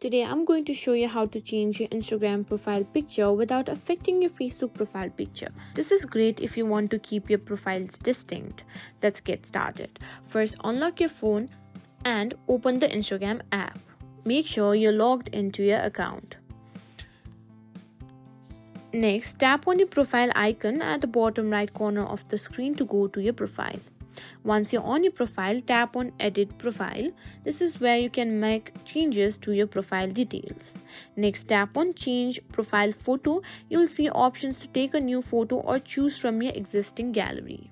Today I'm going to show you how to change your Instagram profile picture without affecting your Facebook profile picture. This is great if you want to keep your profiles distinct. Let's get started. First, unlock your phone and open the Instagram app. Make sure you're logged into your account. Next, tap on your profile icon at the bottom right corner of the screen to go to your profile. Once you're on your profile, tap on Edit Profile. This is where you can make changes to your profile details. Next, tap on Change Profile Photo. You will see options to take a new photo or choose from your existing gallery.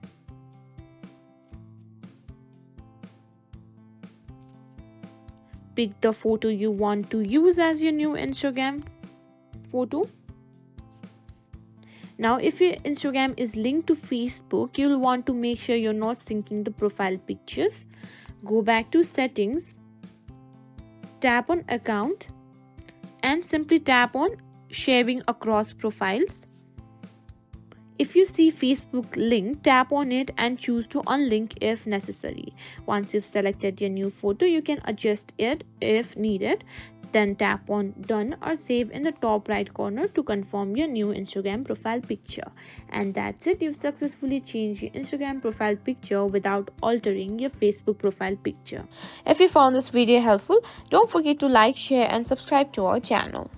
Pick the photo you want to use as your new Instagram photo. Now, if your Instagram is linked to Facebook, you'll want to make sure you're not syncing the profile pictures. Go back to Settings, tap on Account, and simply tap on Sharing Across Profiles. If you see Facebook link, tap on it and choose to unlink if necessary. Once you've selected your new photo, you can adjust it if needed. Then tap on Done or Save in the top right corner to confirm your new Instagram profile picture. And that's it. You've successfully changed your Instagram profile picture without altering your Facebook profile picture. If you found this video helpful, don't forget to like, share and subscribe to our channel.